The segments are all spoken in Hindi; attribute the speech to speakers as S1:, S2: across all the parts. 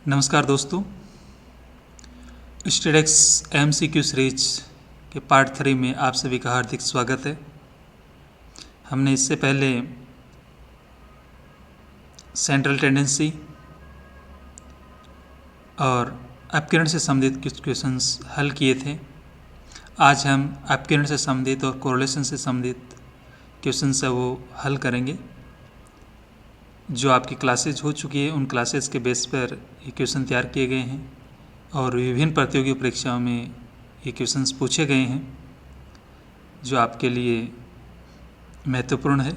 S1: नमस्कार दोस्तों, स्टडेक्स MCQ सीरीज के पार्ट 3 में आप सभी का हार्दिक स्वागत है। हमने इससे पहले सेंट्रल टेंडेंसी और अपकिरण से संबंधित कुछ क्वेश्चंस हल किए थे। आज हम अपकिरण से संबंधित और कोरिलेशन से संबंधित क्वेश्चंस है वो हल करेंगे। जो आपकी क्लासेज हो चुकी है उन क्लासेस के बेस पर ये क्वेश्चन तैयार किए गए हैं और विभिन्न प्रतियोगी परीक्षाओं में ये क्वेश्चंस पूछे गए हैं जो आपके लिए महत्वपूर्ण है।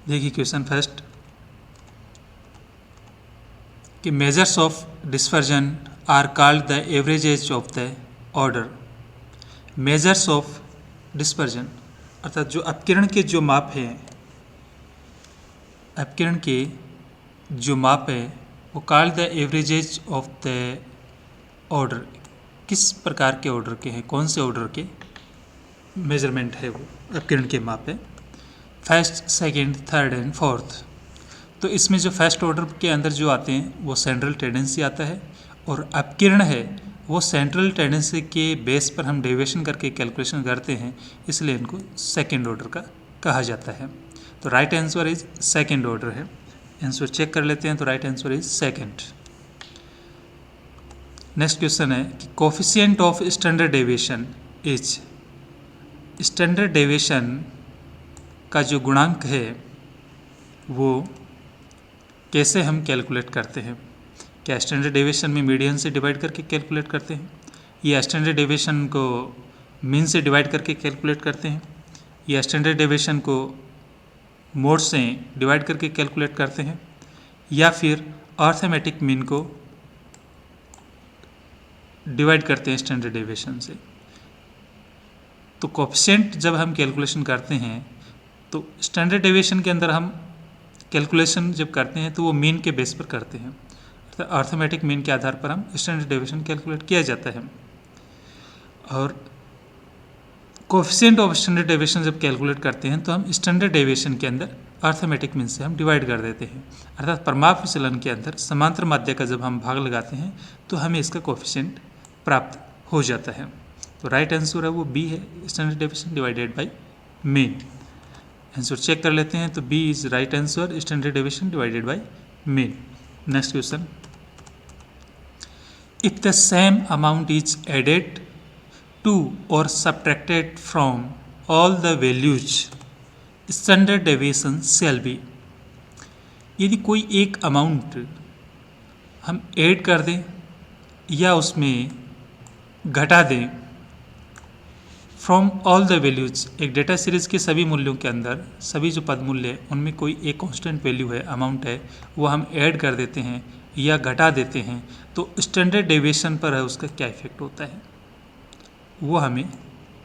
S1: देखिए क्वेश्चन फर्स्ट कि measures of dispersion are called the averages of the order. Measures of dispersion अर्थात जो अपकिरण के जो माप हैं, अपकिरण के जो माप है वो called the averages of the order. किस प्रकार के ऑर्डर के हैं, कौन से ऑर्डर के मेजरमेंट है वो अपकिरण के माप है? First, second, third and fourth. तो इसमें जो फर्स्ट ऑर्डर के अंदर जो आते हैं वो सेंट्रल टेंडेंसी आता है और अपकिरण है वो सेंट्रल टेंडेंसी के बेस पर हम डेविएशन करके कैलकुलेशन करते हैं, इसलिए इनको सेकंड ऑर्डर का कहा जाता है। तो right answer is second order है। आंसर चेक कर लेते हैं। तो right answer is second. Next question है कि coefficient of standard deviation is. Standard deviation का जो गुणांक है वो कैसे हम कैलकुलेट करते हैं? क्या स्टैंडर्ड डेविएशन में मीडियन से डिवाइड करके कैलकुलेट करते हैं, या स्टैंडर्ड डेविएशन को मीन से डिवाइड करके कैलकुलेट करते हैं, या स्टैंडर्ड डेविएशन को मोड से डिवाइड करके कैलकुलेट करते हैं, या फिर अर्थमेटिक मीन को डिवाइड करते हैं स्टैंडर्ड डेविएशन से? तो कोफिशिएंट जब हम कैलकुलेशन करते हैं तो स्टैंडर्ड डेविएशन के अंदर हम कैलकुलेशन जब करते हैं तो वो मीन के बेस पर करते हैं, तो अर्थमेटिक मीन के आधार पर हम स्टैंडर्ड डेविएशन कैलकुलेट किया जाता है। और कोफिशिएंट ऑफ स्टैंडर्ड डेविएशन जब कैलकुलेट करते हैं तो हम स्टैंडर्ड डेविएशन के अंदर अर्थमेटिक मीन से हम डिवाइड कर देते हैं, अर्थात परमाप विचलन के अंदर समांतर माध्य का जब हम भाग लगाते हैं तो हमें इसका कोफिशिएंट प्राप्त हो जाता है। तो राइट आंसर है वो बी है, standard deviation divided by mean. Answer check कर लेते हैं। तो B is right answer, standard deviation divided by mean. Next question, if the same amount is added to or subtracted from all the values, standard deviation shall be। यदि कोई एक अमाउंट हम ऐड कर दें या उसमें घटा दें फ्रॉम ऑल द वैल्यूज, एक डेटा सीरीज के सभी मूल्यों के अंदर सभी जो पद मूल्य हैं उनमें कोई एक कांस्टेंट वैल्यू है, अमाउंट है, वो हम ऐड कर देते हैं या घटा देते हैं, तो स्टैंडर्ड डेविएशन पर है उसका क्या इफेक्ट होता है वो हमें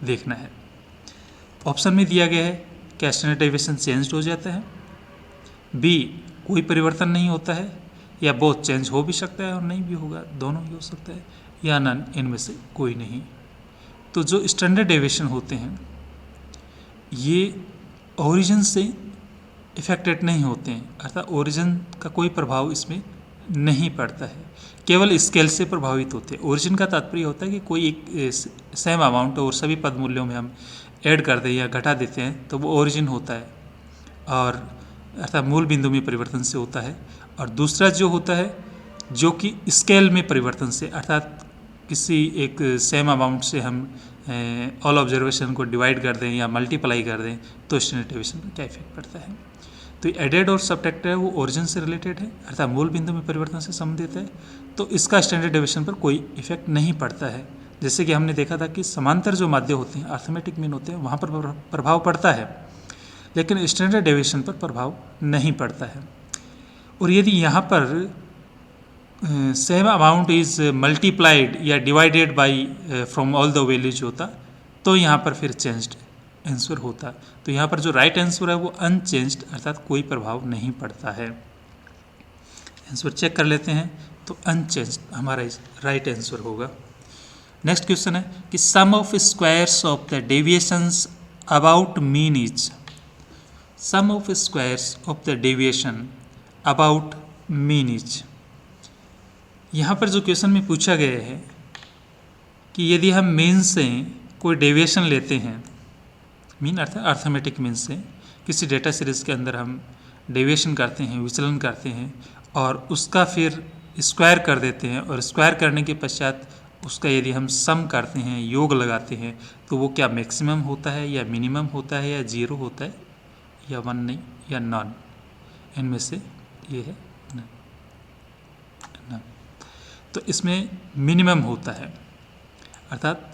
S1: देखना है। ऑप्शन में दिया गया है कि स्टैंडर्ड डेविएशन चेंज हो जाता है, बी कोई परिवर्तन नहीं होता है, या बोथ चेंज हो भी सकता है और नहीं भी होगा, दोनों ही हो सकता है, या नन, इनमें से कोई नहीं। तो जो स्टैंडर्ड डेविएशन होते हैं ये ओरिजिन से इफेक्टेड नहीं होते हैं, अर्थात ओरिजिन का कोई प्रभाव इसमें नहीं पड़ता है, केवल स्केल से प्रभावित होते हैं। ओरिजिन का तात्पर्य होता है कि कोई एक सेम अमाउंट और सभी पद मूल्यों में हम ऐड कर दें या घटा देते हैं तो वो ओरिजिन होता है, और अर्थात मूल बिंदु में परिवर्तन से होता है। और दूसरा जो होता है जो कि स्केल में परिवर्तन से, अर्थात किसी एक सेम अमाउंट से हम ऑल ऑब्जर्वेशन को डिवाइड कर दें या मल्टीप्लाई कर दें तो स्टैंडर्ड डेविएशन पर क्या इफेक्ट पड़ता है। तो एडेड और सब्ट्रैक्टेड है वो ओरिजिन से रिलेटेड है, अर्थात मूल बिंदु में परिवर्तन से संबंधित है, तो इसका स्टैंडर्ड डेविएशन पर कोई इफेक्ट नहीं पड़ता है। जैसे कि हमने देखा था कि समांतर जो माध्य होते हैं, अर्थमेटिक मीन होते हैं, वहाँ पर प्रभाव पड़ता है, लेकिन स्टैंडर्ड डेविएशन पर प्रभाव नहीं पड़ता है। और यदि यहाँ पर सेम अमाउंट इज मल्टीप्लाइड या divided by from all the values होता तो यहाँ पर फिर चेंज्ड आंसर होता। तो यहाँ पर जो राइट आंसर है वो अनचेंज्ड, अर्थात कोई प्रभाव नहीं पड़ता है। आंसर चेक कर लेते हैं। तो अनचेंज्ड हमारा राइट आंसर होगा। नेक्स्ट क्वेश्चन है कि sum of squares of the deviations about mean is. Sum of squares of the deviation about mean is. यहाँ पर जो क्वेश्चन में पूछा गया है कि यदि हम मीन से कोई डेविएशन लेते हैं, मीन अर्थात अर्थमेटिक मीन से किसी डेटा सीरीज़ के अंदर हम डेविएशन करते हैं, विचलन करते हैं और उसका फिर स्क्वायर कर देते हैं और स्क्वायर करने के पश्चात उसका यदि हम सम करते हैं, योग लगाते हैं, तो वो क्या मैक्सिमम होता है या मिनिमम होता है या जीरो होता है या वन नहीं या नॉन, इनमें से ये है नॉन। तो इसमें मिनिमम होता है, अर्थात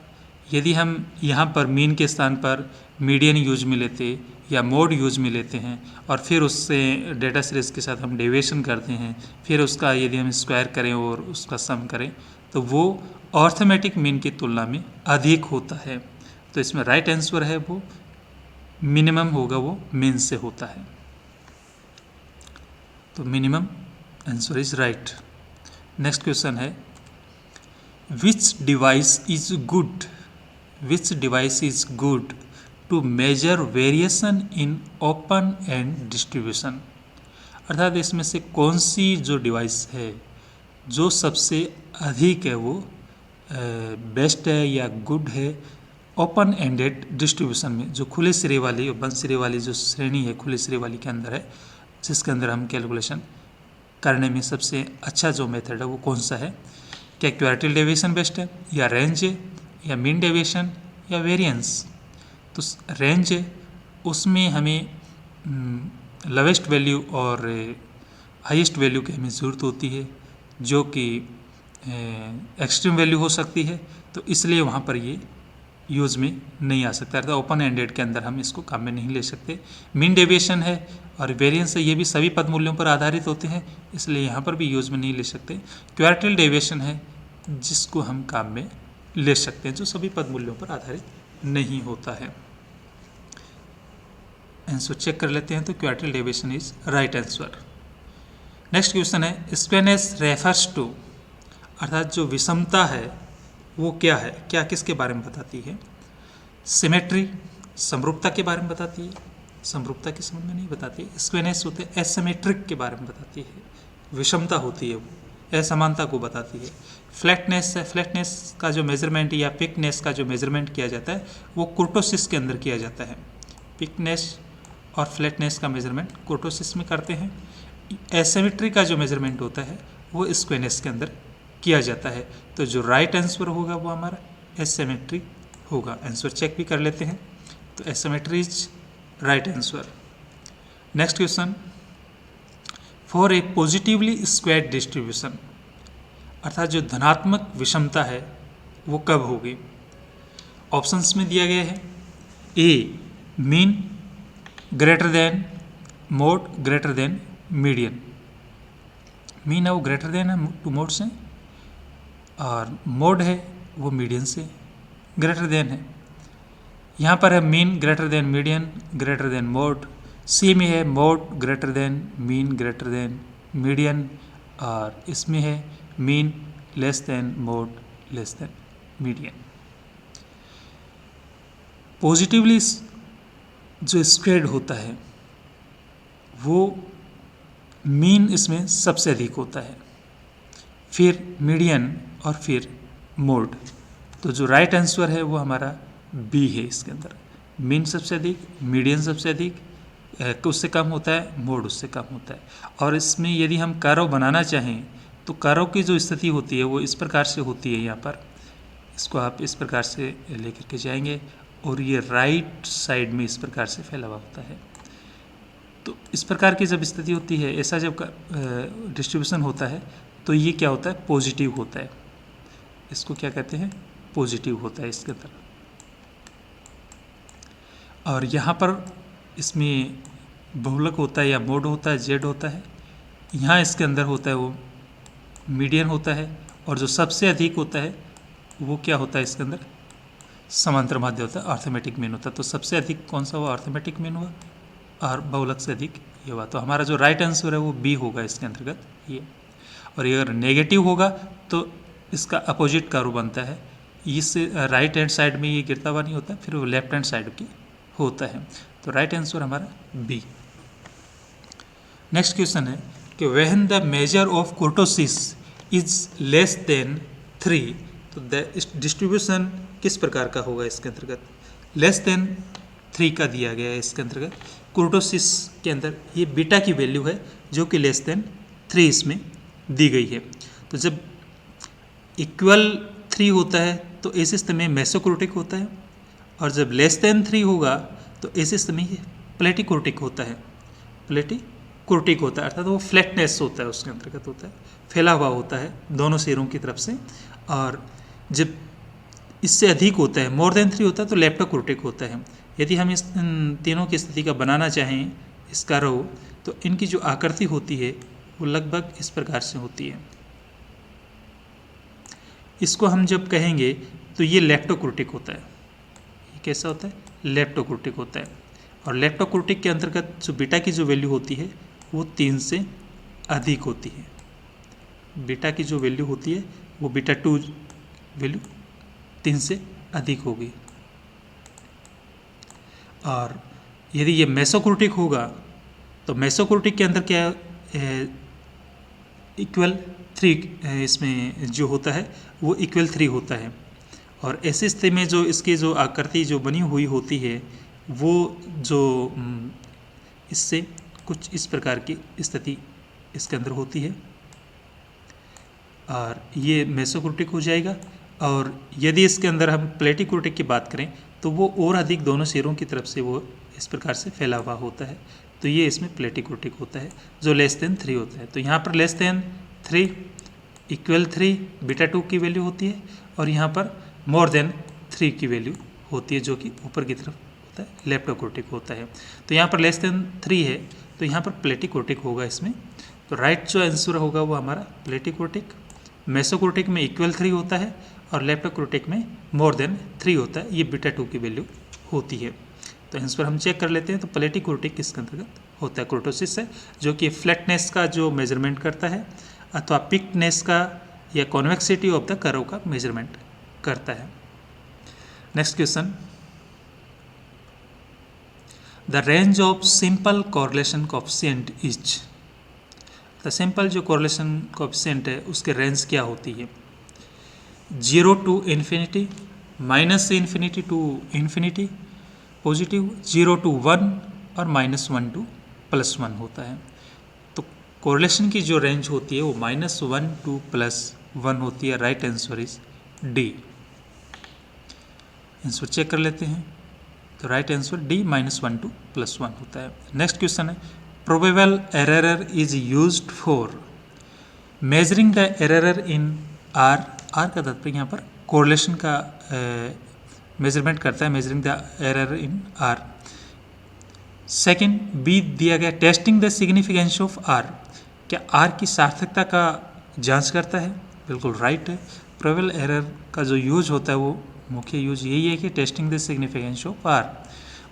S1: यदि हम यहाँ पर मीन के स्थान पर मीडियन यूज में लेते या मोड यूज में लेते हैं और फिर उससे डेटा सीरीज़ के साथ हम डेविएशन करते हैं, फिर उसका यदि हम स्क्वायर करें और उसका सम करें, तो वो अर्थमेटिक मीन की तुलना में अधिक होता है। तो इसमें राइट आंसर है वो मिनिमम होगा, वो मीन से होता है। तो minimum answer is right. Next question है which device is good to measure variation in open end distribution, अर्थात इसमें से कौन सी जो डिवाइस है जो सबसे अधिक है वो बेस्ट है या गुड है ओपन एंडेड डिस्ट्रीब्यूशन में, जो खुले सिरे वाली और बंद सिरे वाली जो श्रेणी है खुले सिरे वाली के अंदर है, जिसके अंदर हम कैलकुलेशन करने में सबसे अच्छा जो मेथड है वो कौन सा है। क्या क्वार्टिल डेविएशन बेस्ट है या रेंज है या मीन डेविएशन या वेरिएंस। तो रेंज है उसमें हमें लोवेस्ट वैल्यू और हाईएस्ट वैल्यू की हमें ज़रूरत होती है, जो कि एक्सट्रीम वैल्यू हो सकती है, तो इसलिए वहाँ पर ये यूज़ में नहीं आ सकता, अर्थात ओपन एंडेड के अंदर हम इसको काम में नहीं ले सकते। मीन डेविएशन है और वेरिएंस है, ये भी सभी पद मूल्यों पर आधारित होते हैं, इसलिए यहाँ पर भी यूज़ में नहीं ले सकते। क्वार्टिल डेविएशन है जिसको हम काम में ले सकते हैं, जो सभी पद मूल्यों पर आधारित नहीं होता है। आंसर चेक कर लेते हैं, तो quartile deviation is right answer. Next question है स्क्वेनेस रेफर्स टू, अर्थात जो विषमता है वो क्या है, क्या किसके बारे में बताती है। सिमेट्री समरूपता के बारे में बताती है, समरूपता के संबंध में नहीं बताती है। स्क्वेनेस होते हैं एसिमेट्रिक के बारे में बताती है, विषमता होती है वो असमानता को बताती है। फ्लैटनेस है, फ्लैटनेस का जो मेजरमेंट या पिकनेस का जो मेजरमेंट किया जाता है वो कुर्टोसिस के अंदर किया जाता है। पिकनेस और फ्लैटनेस का मेजरमेंट कुर्टोसिस में करते हैं। एसिमेट्री का जो मेजरमेंट होता है वो स्क्वेनेस के अंदर किया जाता है। तो जो राइट आंसर होगा वो हमारा एसिमेट्री होगा। आंसर चेक भी कर लेते हैं, तो asymmetry is right answer. Next question, for a positively squared distribution, अर्थात जो धनात्मक विषमता है वो कब होगी। ऑप्शंस में दिया गया है A mean greater than mode greater than median. Mean है वो ग्रेटर देन है टू मोड से और मोड है वो मीडियन से ग्रेटर देन है। यहाँ पर है mean greater than median greater than mode. C में है mode greater than mean greater than median और इसमें है mean less than mode less than median. Positively जो स्क्वेयर्ड होता है वो मीन इसमें सबसे अधिक होता है, फिर मीडियन और फिर मोड। तो जो राइट आंसर है वो हमारा बी है। इसके अंदर मीन सबसे अधिक, मीडियन सबसे अधिक, उससे कम होता है, मोड उससे कम होता है। और इसमें यदि हम कर्व बनाना चाहें तो कर्व की जो स्थिति होती है वो इस प्रकार से होती है। यहाँ पर इसको आप इस प्रकार से लेकर के जाएंगे और ये राइट साइड में इस प्रकार से फैला हुआ होता है। तो इस प्रकार की जब स्थिति होती है, ऐसा जब डिस्ट्रीब्यूशन होता है तो ये क्या होता है, पॉजिटिव होता है। इसको क्या कहते हैं, पॉजिटिव होता है इसके अंदर। और यहाँ पर इसमें बहुलक होता है या मोड होता है, जेड होता है। यहाँ इसके अंदर होता है वो मीडियन होता है और जो सबसे अधिक होता है वो क्या होता है इसके अंदर, समांतर माध्य होता है, अर्थमेटिक मीन होता है। तो सबसे अधिक कौन सा हुआ, अर्थमेटिक मीन हुआ और बहुलक से अधिक ये हुआ। तो हमारा जो राइट आंसर है वो बी होगा इसके अंतर्गत ये। और अगर नेगेटिव होगा तो इसका अपोजिट कर्व बनता है, इस राइट हैंड साइड में ये गिरता हुआ नहीं होता, फिर वो लेफ्ट हैंड साइड की होता है। तो राइट आंसर हमारा बी। नेक्स्ट क्वेश्चन है कि when the measure of कुर्टोसिस is less than 3, तो डिस्ट्रीब्यूशन किस प्रकार का होगा इसके अंतर्गत? लेस देन 3 का दिया गया है इसके अंतर्गत। कुर्टोसिस के अंदर ये बीटा की वैल्यू है जो कि लेस देन 3 इसमें दी गई है। तो जब इक्वल 3 होता है तो ऐसे स्थिति में मेसोक्रोटिक होता है, और जब लेस देन 3 होगा तो ऐसे स्थिति में प्लेटिकोर्टिक होता है। प्लेटिकोर्टिक होता है अर्थात वो फ्लैटनेस होता है, उसके अंतर्गत होता है, फैला हुआ होता है दोनों सिरों की तरफ से। और जब इससे अधिक होता है, मोर देन 3 होता है, तो लेप्टोकोर्टिक होता है। यदि हम इस तीनों की स्थिति का बनाना चाहें इसका रो, तो इनकी जो आकृति होती है वो लगभग इस प्रकार से होती है। इसको हम जब कहेंगे तो ये लेप्टोकोर्टिक होता है। ये कैसा होता है? लेप्टोकोर्टिक होता है। और लेप्टोकोर्टिक के अंतर्गत जो बीटा की जो वैल्यू होती है वो 3 से अधिक होती है। बीटा की जो वैल्यू होती है वो बीटा 2 वैल्यू 3 से अधिक होगी। और यदि ये मेसोक्रोटिक होगा तो मेसोक्रोटिक के अंदर क्या इक्वल 3 इसमें जो होता है वो इक्वल 3 होता है। और ऐसी स्थिति में जो इसकी जो आकृति जो बनी हुई होती है वो जो इससे कुछ इस प्रकार की स्थिति इसके अंदर होती है, और ये मेसोक्रोटिक हो जाएगा। और यदि इसके अंदर हम प्लेटिकोर्टिक की बात करें तो वो और अधिक दोनों सिरों की तरफ से वो इस प्रकार से फैला हुआ होता है, तो ये इसमें प्लेटिकोर्टिक होता है जो लेस देन 3 होता है। तो यहाँ पर लेस देन 3 इक्वल 3 बीटा 2 की वैल्यू होती है, और यहाँ पर मोर देन 3 की वैल्यू होती है जो कि ऊपर की तरफ होता है, लेप्टोकोर्टिक होता है। तो यहाँ पर लेस देन 3 है तो यहाँ पर प्लेटिकोर्टिक होगा इसमें। तो राइट जो आंसर होगा वो हमारा प्लेटिकोर्टिक। मेसोक्रोटिक में इक्वल 3 होता है और लेप्टोक्रोटिक में मोर देन 3 होता है, ये बीटा 2 की वैल्यू होती है। तो आंसर हम चेक कर लेते हैं। तो प्लेटिकोर्टिक किसके अंतर्गत होता है? कुर्टोसिस है, जो कि फ्लैटनेस का जो मेजरमेंट करता है अथवा पिक्टनेस का या कॉन्वेक्सिटी ऑफ द कर्व का मेजरमेंट करता है। Next question, the range of simple correlation coefficient is. The simple जो कोरिलेशन कोएफिशिएंट है उसके रेंज क्या होती है? 0 टू इन्फिनिटी, माइनस से infinity to infinity, positive 0 to 1 और -1 टू +1 होता है। तो कोरिलेशन की जो रेंज होती है वो -1 टू +1 होती है। Right answer is D. Answer check कर लेते हैं। तो राइट आंसर डी -1 टू +1 होता है। नेक्स्ट क्वेश्चन है, probable error is used for measuring the error in R. R का तात्पर्य यहाँ पर कोरिलेशन का मेजरमेंट करता है, measuring the error in R. Second, B दिया गया testing the significance of R. क्या आर की सार्थकता का जांच करता है? बिल्कुल राइट है। प्रोबेबल एरर का जो यूज होता है वो मुख्य यूज यही है कि testing the significance of R.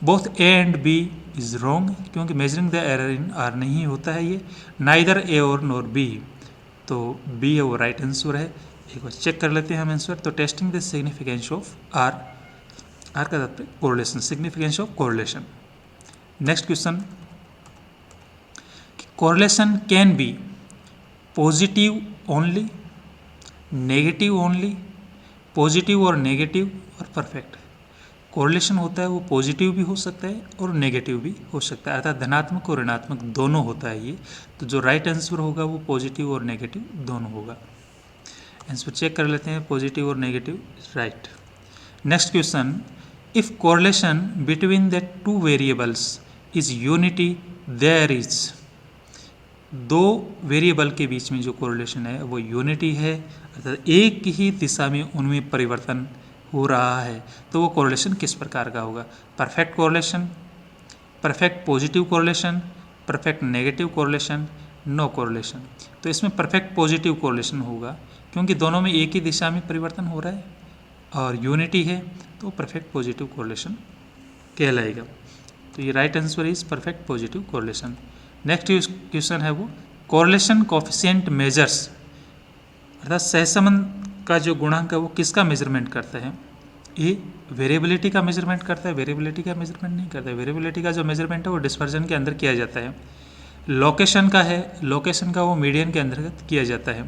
S1: Both A and B is wrong, क्योंकि measuring the error in R नहीं होता है ये। नाइदर ए और नॉर बी, तो बी है वो राइट आंसर है। एक बार चेक कर लेते हैं हम आंसर। तो testing the significance of R, R का तात्पर्य correlation, significance of correlation. Next question, correlation can be positive only, negative only, positive और नेगेटिव और परफेक्ट। कोरिलेशन होता है वो पॉजिटिव भी हो सकता है और नेगेटिव भी हो सकता है, अर्थात धनात्मक और ऋणात्मक दोनों होता है ये। तो जो राइट आंसर होगा वो पॉजिटिव और नेगेटिव दोनों होगा। आंसर चेक कर लेते हैं, पॉजिटिव और negative right. Next question, if correlation between the two variables is unity there is. दो वेरिएबल के बीच में जो कोरिलेशन है वो यूनिटी है, अर्थात एक ही दिशा में उनमें परिवर्तन हो रहा है, तो वो कोरिलेशन किस प्रकार का होगा? Perfect correlation, perfect positive correlation, perfect negative correlation, no correlation. तो इसमें परफेक्ट पॉजिटिव कोरिलेशन होगा, क्योंकि दोनों में एक ही दिशा में परिवर्तन हो रहा है और यूनिटी है, तो परफेक्ट पॉजिटिव कोरिलेशन कहलाएगा। तो ये right answer is perfect positive correlation. Next question है वो कोरिलेशन कोएफिशिएंट मेजर्स, अर्थात सहसंबंध का जो गुणांक है वो किसका मेजरमेंट करता है? ए वेरिएबिलिटी का मेजरमेंट करता है, वेरिएबिलिटी का मेजरमेंट नहीं करता है। वेरिएबिलिटी का जो मेजरमेंट है वो डिस्पर्जन के अंदर किया जाता है। लोकेशन का है, लोकेशन का वो मीडियन के अंतर्गत किया जाता है।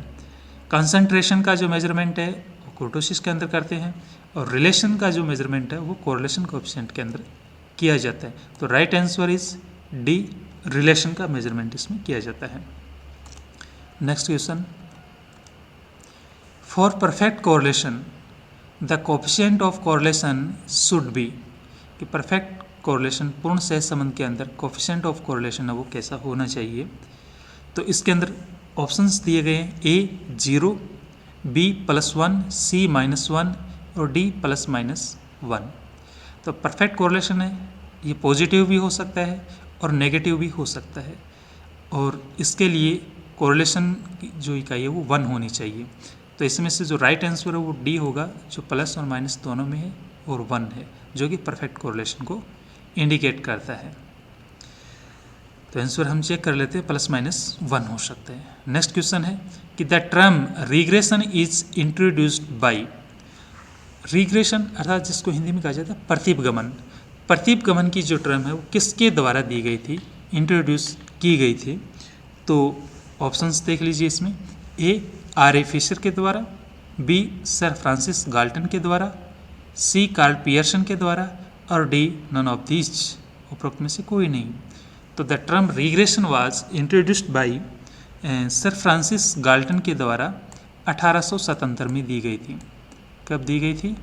S1: कंसंट्रेशन का जो मेजरमेंट है वो कुर्टोसिस के अंदर करते हैं, और रिलेशन का जो मेजरमेंट है वो कोरिलेशन कोएफिशिएंट के अंदर किया जाता है। तो right answer is D, relation का मेजरमेंट इसमें किया जाता है। Next question, for perfect correlation the coefficient of correlation should be, कि परफेक्ट कोरिलेशन पूर्ण सहज संबंध के अंदर कोएफिशिएंट ऑफ कोरिलेशन है वो कैसा होना चाहिए। तो इसके अंदर ऑप्शंस दिए गए हैं, ए 0, बी +1, सी -1 और डी ±1। तो परफेक्ट कोरिलेशन है ये पॉजिटिव भी हो सकता है और नेगेटिव भी हो सकता है, और इसके लिए कोरिलेशन की जो इकाई है वो 1 होनी चाहिए। तो इसमें से जो राइट आंसर है वो डी होगा, जो प्लस और माइनस दोनों में है और 1 है, जो कि परफेक्ट कोरिलेशन को इंडिकेट करता है। तो आंसर हम चेक कर लेते हैं, +-1 हो सकते हैं। नेक्स्ट क्वेश्चन है कि the term regression is introduced by, regression अर्थात जिसको हिंदी में कहा जाता है प्रतिपगमन, प्रतिपगमन की जो टर्म है वो किसके द्वारा दी गई थी, इंट्रोड्यूस की गई थी। तो ऑप्शंस देख लीजिए इसमें, ए आर.ए. फिशर के द्वारा, बी सर फ्रांसिस गाल्टन के द्वारा, सी कार्ल पियर्सन के द्वारा और डी नन ऑफ दीज, उपरोक्त में से कोई नहीं। तो the term regression was introduced by sir Francis Galton के द्वारा 1877 में दी गई थी। कब दी गई थी?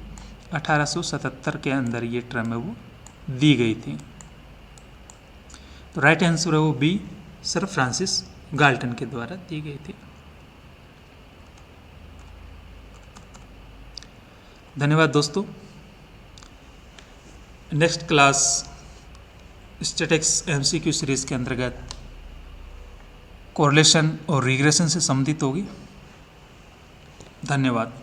S1: 1877 के अंदर ये टर्म है वो दी गई थी। तो राइट आंसर है वो बी, सर फ्रांसिस गाल्टन के द्वारा दी गई थी। धन्यवाद दोस्तों। Next class statics MCQ series के अंतर्गत कोरिलेशन और रिग्रेशन से संबंधित होगी। धन्यवाद।